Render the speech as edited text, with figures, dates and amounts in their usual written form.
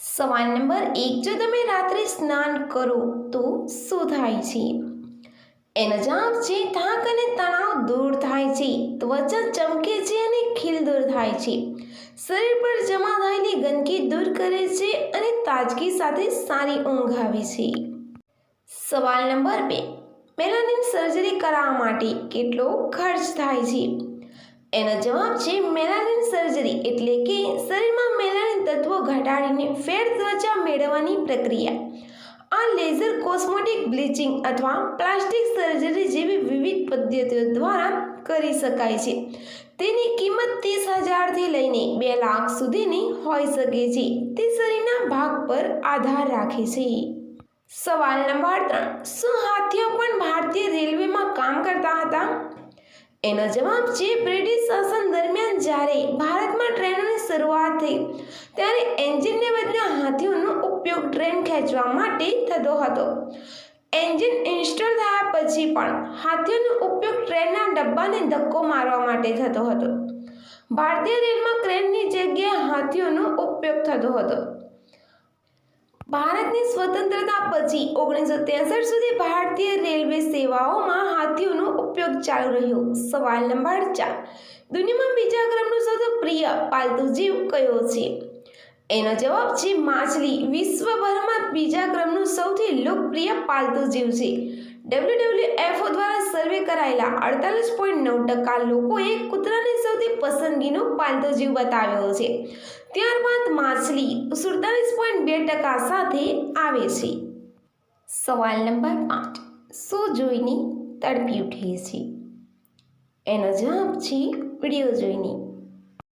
સવાલ નંબર 1, જો તમે રાત્રે સ્નાન કરો તો શું થાય છે? એનો જવાબ છે થાક અને તણાવ દૂર થાય છે, ત્વચા ચમકે છે અને ખીલ દૂર થાય છે, શરીર પર જમા થયેલી ગંદકી દૂર કરે છે અને તાજગી સાથે સારી ઊંઘ આવે છે. સવાલ નંબર 2, મેલાનિન સર્જરી કરાવવા માટે કેટલો ખર્ચ થાય છે? એનો જવાબ છે મેલાનિન સર્જરી એટલે કે શરીરમાં મેલાનિન તત્વો ઘટાડીને ફેર ત્વચા મેળવવાની પ્રક્રિયા. આ લેઝર, કોસ્મેટિક બ્લીચિંગ અથવા પ્લાસ્ટિક સર્જરી જેવી વિવિધ પદ્ધતિઓ દ્વારા કરી શકાય છે. તેની કિંમત 30,000થી લઈને 2 લાખ સુધીની હોઈ શકે છે. તે શરીરના ભાગ પર આધાર રાખે છે. સવાલ નંબર 3, શું હાથીઓ પણ ભારતીય રેલવેમાં કામ કરતા હતા? એનો જવાબ છે બ્રિટિશ શાસન દરમિયાન જ્યારે ભારતમાં ટ્રેનોની શરૂઆત થઈ ત્યારે એન્જિનને બદલે હાથીઓનો ઉપયોગ ટ્રેન ખેંચવા માટે થતો હતો. એન્જિન ઇન્સ્ટોલ થયા પછી પણ હાથીઓનો ઉપયોગ ટ્રેનના ડબ્બાને ધક્કો મારવા માટે થતો હતો. ભારતીય રેલમાં ક્રેનની જગ્યાએ હાથીઓનો ઉપયોગ થતો હતો. ભારતની સ્વતંત્રતા પછી 1963 સુધી ભારતીય રેલવે સેવાઓમાં હાથીઓનો ઉપયોગ ચાલુ રહ્યો. સવાલ નંબર 4, દુનિયામાં બીજા ક્રમનું સૌથી પ્રિય પાલતુ જીવ કયો છે? એનો જવાબ છે માછલી. વિશ્વભરમાં બીજા ક્રમનું સૌથી લોકપ્રિય પાલતુ જીવ છે. WWF દ્વારા સર્વે કરાયેલા 48.9% લોકોએ કૂતરાને સૌથી પસંદગીનો પાલતુ જીવ બતાવ્યો છે. ત્યારબાદ માછલી 47.2% સાથે આવે છે. સવાલ નંબર 5, શું જોઈને તડપી ઉઠે છે? એનો જવાબ છે વિડીયો જોઈને.